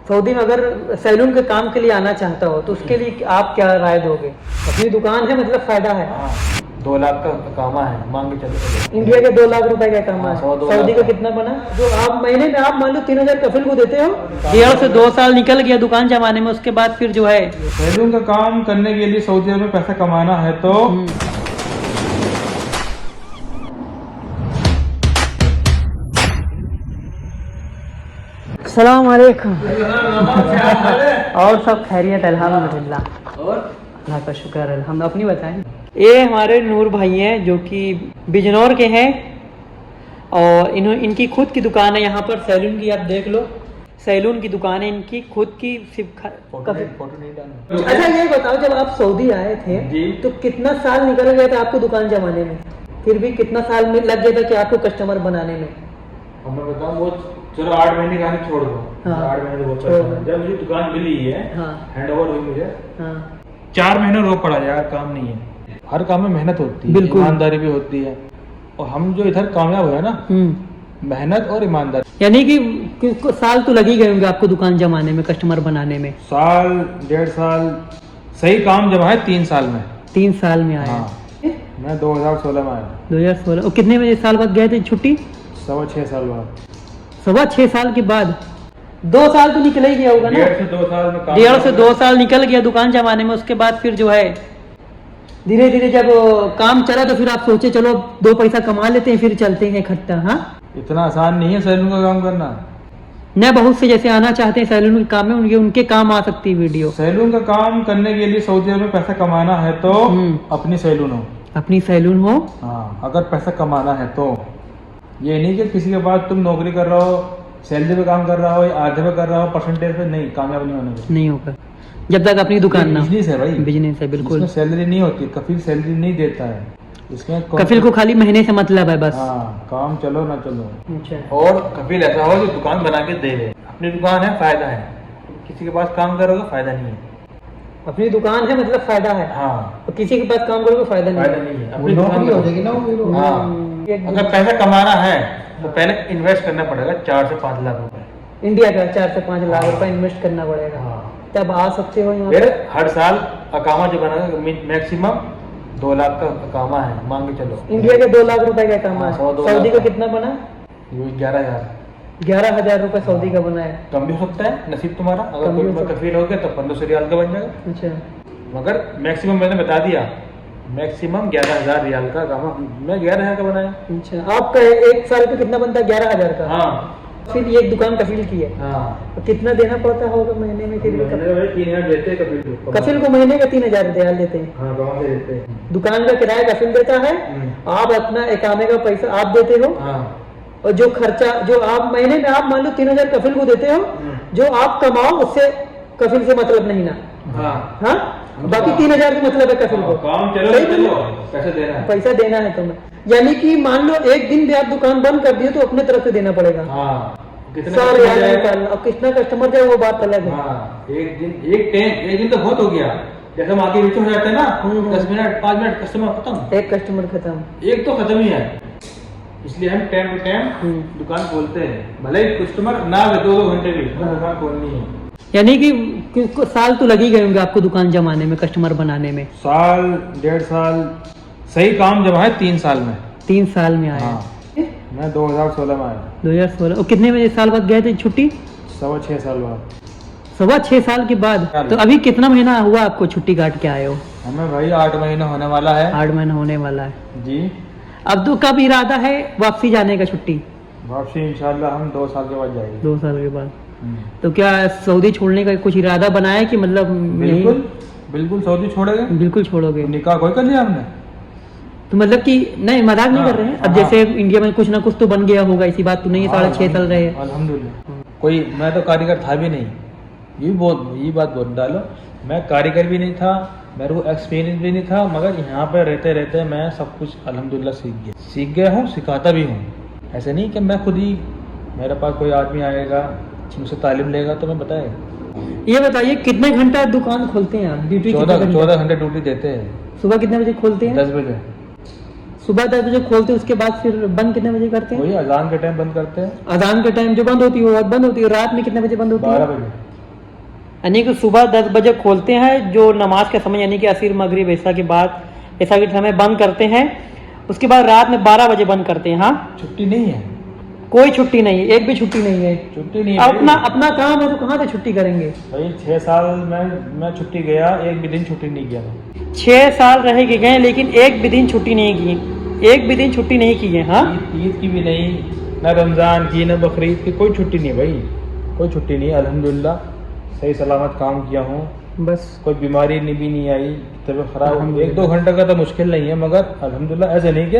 Saudi में अगर salon के काम के लिए आना चाहता हो तो उसके लिए आप क्या राय दोगे? अपनी दुकान है, मतलब फायदा है। 2 लाख का कामा है, मांग के चलो। इंडिया के 2 लाख रुपए का कामा है, 2 सऊदी का कितना बना? जो आप महीने में आप मान लो 3000 कफिल को देते हो। 1.5 से 2 साल निकल गया दुकान जमाने में, उसके बाद फिर जो है सैलून का काम करने के लिए सऊदी अरब में पैसा कमाना है तो अस्सलाम वालेकुम। और सब खैरियत अल्हम्दुलिल्लाह। और अल्लाह का शुक्र है। हम अपनी बताएं, ये हमारे नूर भाई हैं जो कि बिजनौर के हैं और इनकी खुद की दुकान है यहाँ पर सैलून की। आप देख लो, सैलून की दुकान है इनकी खुद की। सिर्फ फोटो नहीं डालना। अच्छा ये बताओ, जब आप सऊदी आए थे तो कितना साल निकल गया था आपको दुकान जमाने में? फिर भी कितना साल में लग गया था कि आपको कस्टमर बनाने में? मैं बताऊं, वो चलो 8 महीने का छोड़ दो। हाँ। 8 महीने बहुत परेशान। जब मुझे दुकान मिली है, हाँ। हैंड ओवर हुई मुझे, हाँ। 4 महीने रो पड़ा यार, काम नहीं है। हर काम में मेहनत होती है, बिल्कुल। ईमानदारी भी होती है। और हम जो इधर कामयाब हुए ना, मेहनत और ईमानदारी। यानी कि साल तो लग ही गए होंगे आपको दुकान जमाने में, कस्टमर बनाने में? साल 1.5 साल सही काम जमा है, 3 साल में। 3 साल में आया? हाँ। मैं 2016 में आया। 2016। और कितने बजे साल बाद गए थे छुट्टी? 6.25 साल बाद। 6.25 साल के बाद 2 साल तो निकल ही गया होगा ना? 1.5 से 2 साल में 1.5 से 2 साल निकल गया दुकान जमाने में। उसके बाद फिर जो है धीरे धीरे जब काम चला तो फिर आप सोचे चलो 2 पैसा कमा लेते हैं, फिर चलते हैं इकट्ठा। हाँ, इतना आसान नहीं है सैलून का काम करना। न बहुत से जैसे आना चाहते हैं सैलून के काम में, उनके काम आ सकती है वीडियो। सैलून का काम करने के लिए सऊदी अरब में पैसा कमाना है तो अपनी सैलून हो। अपनी सैलून हो। हाँ, अगर पैसा कमाना है तो ये नहीं कि किसी के पास तुम नौकरी कर रहे हो, सैलरी पे काम कर रहा हो या आधे पे कर रहा हो, परसेंटेज पे, नहीं, कामयाब नहीं होने का। नहीं होगा जब तक अपनी दुकान ना। बिजनेस है भाई, बिजनेस है बिल्कुल। इसमें सैलरी नहीं होती, कफिल सैलरी नहीं देता है इसमें। कफिल को खाली महीने से मतलब है बस। हाँ, काम चलो ना चलो। अच्छा। और कपिल ऐसा हो जो दुकान बना के दे दे। अपनी दुकान है, फायदा है। किसी के पास काम करोगे फायदा नहीं है। अपनी दुकान है मतलब फायदा है। हाँ, और किसी के पास काम करोगे फायदा फायदा नहीं नहीं है। वो अपनी दुकान नौकरी हो जाएगी ना वो। हाँ, अगर पैसा कमाना है तो पहले इन्वेस्ट करना पड़ेगा 4 से 5 लाख रुपए। इंडिया का 4 से 5 लाख रुपए इन्वेस्ट करना पड़ेगा। हाँ। तब आ सकते हो यहाँ फिर पे। हर साल अकामा जो बनाएगा मैक्सिमम 2 लाख का अकामा है, मांग के चलो। इंडिया के 2 लाख रुपए का कामा है। हाँ, 2 सऊदी लाख का का। कितना बना? 11,000। 11,000 रुपए सऊदी का बना है। कम भी हो सकता है, नसीब तुम्हारा। अगर कम भी कोई हो सकता है। कफील हो गया तो 1500 रियाल का बन जाएगा। अच्छा। मगर मैक्सिमम मैंने बता दिया, मैक्सिमम 11,000 रियाल का कामा। मैं 11,000 का बनाया। अच्छा, आपका 1 साल का कितना बनता है? 11,000 का। हाँ। फिर एक दुकान कफील की है। हाँ, तो कितना देना पड़ता होगा महीने में? फिर भी 3,000 देते हैं कफील को। कफील को महीने का 3,000 रियाल देते हैं। हाँ, गाँव से देते हैं। दुकान का किराया कफील देता है, आप अपना इकामे का पैसा आप देते हो। हाँ, और जो खर्चा जो आप महीने में आप मान लो 3,000 कफील को देते हो, जो आप कमाओ उससे कफील से मतलब नहीं ना। हाँ, हाँ, बाकी 3,000 का मतलब है कफील को। काम चलो सही चलो, बोला? पैसे देना है। पैसा देना है तुम्हें। यानी कि मान लो एक दिन भी आप दुकान बंद कर दिए तो अपने तरफ से देना पड़ेगा। हाँ, कितना 100 कस्टमर रियाल जाएगा? निकालना। और कितना कस्टमर जाए वो बात अलग है। हाँ, एक दिन तो बहुत हो गया। जैसे हम आगे बीच में हो जाते हैं ना, 10 मिनट 5 मिनट कस्टमर खत्म। एक कस्टमर खत्म। एक तो खत्म ही है। इसलिए हम टाइम टू टाइम दुकान खोलते हैं, भले ही कस्टमर ना आवे 2-2 घंटे भी, दुकान खोलनी है। यानी कि साल तो लग ही गए होंगे आपको दुकान जमाने में, कस्टमर बनाने में? साल 1.5 साल सही काम जमा है, 3 साल में। 3 साल में आया? हाँ। मैं 2016 में आया। 2016। और कितने बजे साल बाद गए थे छुट्टी? 6.25 साल बाद। 6.25 साल के बाद। तो अभी कितना महीना हुआ आपको छुट्टी काट के आए हो? हमें भाई 8 महीना होने वाला है। 8 महीना होने वाला है जी। अब तो कब इरादा है वापसी जाने का छुट्टी? वापसी इंशाल्लाह हम 2 साल के बाद जाएंगे। 2 साल के बाद। तो क्या सऊदी छोड़ने का कुछ इरादा बनाया कि मतलब बिल्कुल बिल्कुल सऊदी छोड़ेगा। बिल्कुल छोड़ोगे? निकाह कोई कर लिया हमने। तो मतलब कि नहीं, मजाक नहीं हाँ, कर रहे हैं। अब हाँ। जैसे इंडिया में कुछ ना कुछ तो बन गया होगा, इसी बात तो नहीं है। 6.5 साल रहे। अल्हम्दुलिल्लाह। कोई मैं तो कारीगर था भी नहीं, ये बात बोल डालो। मैं कारीगर भी नहीं था, मेरे को एक्सपीरियंस भी नहीं था, मगर यहाँ पर रहते रहते मैं सब कुछ अल्हम्दुलिल्लाह सीख गया हूँ, सिखाता भी हूँ। ऐसे नहीं कि मैं खुद ही, मेरे पास कोई आदमी आएगा मुझसे तालीम लेगा तो मैं बताएगा। ये बताइए कितने घंटा दुकान खोलते हैं आप? ड्यूटी 14 घंटे ड्यूटी देते हैं। सुबह कितने बजे खोलते हैं? 10 बजे। सुबह 10 बजे खोलते हैं, उसके बाद फिर बंद कितने बजे करते हैं? वही अजान के टाइम बंद करते हैं। अजान के टाइम जो बंद होती है वो बंद होती है। रात में कितने बजे बंद होती 12 है? बजे। यानी कि सुबह 10 बजे खोलते हैं, जो नमाज का समय यानी कि असर मगरिब ऐसा के बाद ऐसा के समय बंद करते हैं, उसके बाद रात में 12 बजे बंद करते हैं। हाँ, छुट्टी नहीं है, कोई छुट्टी नहीं है, एक भी छुट्टी नहीं है। छुट्टी नहीं है अपना अपना काम है तो कहाँ से छुट्टी करेंगे भाई। 6 साल मैं छुट्टी गया, एक भी दिन छुट्टी नहीं किया मैं। 6 साल रह के गए लेकिन एक भी दिन छुट्टी नहीं की, एक भी दिन छुट्टी नहीं की है। हाँ, ईद की भी नहीं, न रमज़ान की, न बकरीद की, कोई छुट्टी नहीं भाई, कोई छुट्टी नहीं। अल्हम्दुलिल्लाह सही सलामत काम किया हूँ, बस कोई बीमारी भी नहीं आई, तबीयत खराब 1-2 घंटे का तो मुश्किल नहीं है, मगर अल्हम्दुलिल्लाह ऐसे नहीं कि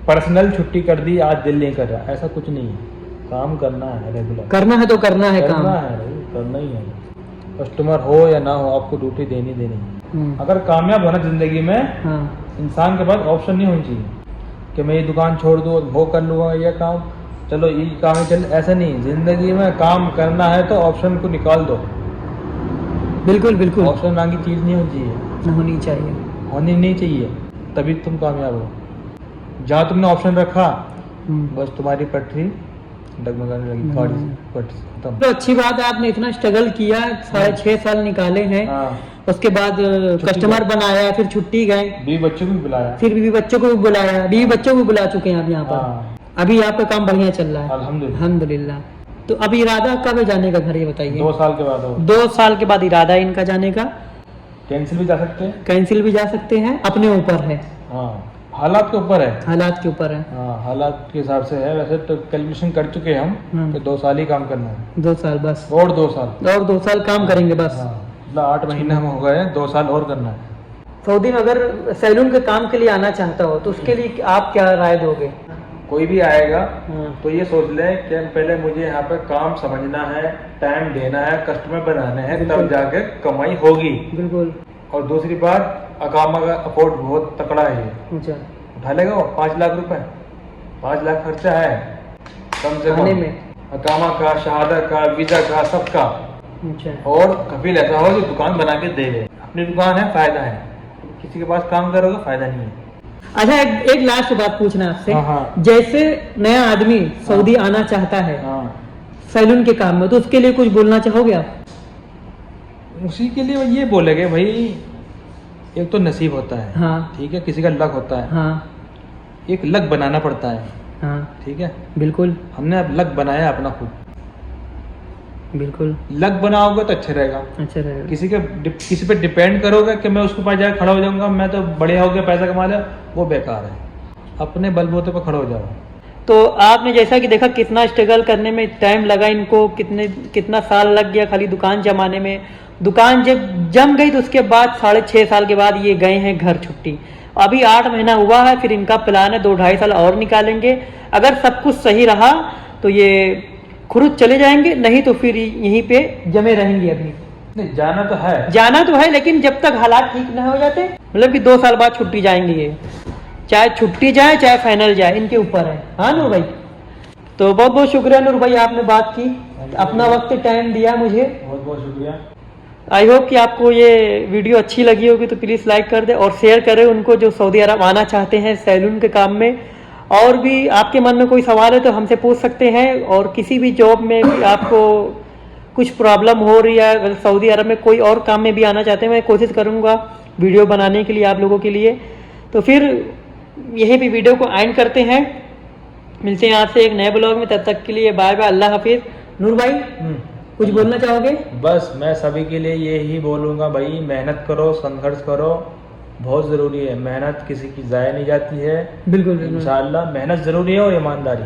पर्सनल छुट्टी कर दी आज दिल नहीं कर रहा, ऐसा कुछ नहीं है। काम करना है रेगुलर, करना है तो करना है काम। करना है भाई, करना ही है। कस्टमर हो या ना हो, आपको ड्यूटी देनी देनी है। अगर कामयाब होना जिंदगी में, हाँ, इंसान के पास ऑप्शन नहीं होनी चाहिए कि मैं ये दुकान छोड़ दूँ, वो कर लूँगा, ये काम चलो ये काम चल, ऐसा नहीं। जिंदगी में काम करना है तो ऑप्शन को निकाल दो। बिल्कुल बिल्कुल ऑप्शन नाम की चीज़ नहीं होनी चाहिए, होनी चाहिए। होनी नहीं चाहिए, तभी तुम कामयाब हो। जहाँ तुमने ऑप्शन रखा बस तुम्हारी पटरी डगमगाने लगी, गाड़ी पटरी खत्म। तो अच्छी बात है, आपने इतना स्ट्रगल किया, 6.5 साल निकाले हैं। हाँ, उसके बाद कस्टमर बनाया, फिर छुट्टी गए, बीवी बच्चों को भी बुलाया। फिर बीवी बच्चों को भी बुलाया, बीवी बच्चों को भी बुला चुके हैं आप यहाँ पर। हाँ, अभी आपका काम बढ़िया चल रहा है अल्हम्दुलिल्लाह। अल्हम्दुलिल्लाह। तो अब इरादा कब है जाने का घर, ये बताइए। 2 साल के बाद हो, 2 साल के बाद इरादा है इनका जाने का। कैंसिल भी जा सकते हैं। कैंसिल भी जा सकते हैं, अपने ऊपर है, हाँ, हालात के ऊपर है। हालात के ऊपर है। हाँ, हालात के हिसाब से है। वैसे तो कैलकुलेशन कर चुके हैं हम कि 2 साल ही काम करना है, 2 साल बस, और 2 साल, और 2 साल काम करेंगे बस। हाँ, मतलब 8 महीने हम हो गए हैं, 2 साल और करना है। सऊदी में अगर सैलून के काम के लिए आना चाहता हो तो उसके लिए आप क्या राय दोगे? कोई भी आएगा हाँ, तो ये सोच ले कि पहले मुझे यहाँ पे काम समझना है, टाइम देना है, कस्टमर बनाने हैं, तब बिल्कुल। जाके कमाई होगी। बिल्कुल। और दूसरी बात, अकामा का अफोर्ड बहुत तकड़ा है ये। अच्छा, उठा लेगा वो 5 लाख रुपए, 5 लाख खर्चा है कम से आने कम, में। अकामा का, शहादा का, वीजा का, सबका। अच्छा, और कफील ऐसा हो जो दुकान बना के दे दे। अपनी दुकान है, फायदा है, किसी के पास काम करोगे फायदा नहीं है। अच्छा, एक लास्ट बात पूछना है आपसे। हाँ, हाँ। जैसे नया आदमी सऊदी आना चाहता है हाँ, सैलून के काम में, तो उसके लिए कुछ बोलना चाहोगे आप? उसी के लिए ये बोलेगे भाई, एक तो नसीब होता है, हाँ, ठीक है, किसी का लक होता है, हाँ, एक लक बनाना पड़ता है, हाँ, ठीक है। बिल्कुल हमने अब लक बनाया अपना खुद। बिल्कुल। लक बनाओगे तो अच्छा रहेगा। अच्छा रहेगा। किसी पे डिपेंड करोगे कि मैं उसके पास जाकर खड़ा हो जाऊंगा, मैं तो बढ़िया हो गया, पैसा कमा लिया, वो बेकार है। अपने बलबूते पर खड़े हो जाओ। तो आपने जैसा कि देखा कितना स्ट्रगल करने में टाइम लगा इनको, कितना साल लग गया खाली दुकान जमाने में। दुकान जब जम गई तो उसके बाद 6.5 साल के बाद ये गए हैं घर छुट्टी। अभी 8 महीना हुआ है, फिर इनका प्लान है 2-2.5 साल और निकालेंगे। अगर सब कुछ सही रहा तो ये खुद चले जाएंगे, नहीं तो फिर यहीं पे जमे रहेंगे। अभी नहीं, जाना तो है, लेकिन जब तक हालात ठीक न हो जाते, मतलब कि 2 साल बाद छुट्टी जाएंगे ये, चाहे छुट्टी जाए चाहे फाइनल जाए, इनके ऊपर है। हाँ नूर भाई, तो बहुत बहुत शुक्रिया नूर भाई, आपने बात की, अपना वक्त टाइम दिया मुझे, बहुत बहुत शुक्रिया। आई होप कि आपको ये वीडियो अच्छी लगी होगी, तो प्लीज़ लाइक कर दे और शेयर करें उनको जो सऊदी अरब आना चाहते हैं सैलून के काम में। और भी आपके मन में कोई सवाल है तो हमसे पूछ सकते हैं, और किसी भी जॉब में भी आपको कुछ प्रॉब्लम हो रही है, अगर सऊदी अरब में कोई और काम में भी आना चाहते हैं, मैं कोशिश करूँगा वीडियो बनाने के लिए आप लोगों के लिए। तो फिर यहीं पे वीडियो को एंड करते हैं, मिलते हैं आपसे एक नए ब्लॉग में, तब तक के लिए बाय बाय, अल्लाह हाफिज़। नूर भाई कुछ बोलना चाहोगे? बस मैं सभी के लिए यही बोलूँगा भाई, मेहनत करो, संघर्ष करो, बहुत ज़रूरी है। मेहनत किसी की ज़ाया नहीं जाती है। बिल्कुल बिल्कुल। इंशाअल्लाह मेहनत ज़रूरी है और ईमानदारी।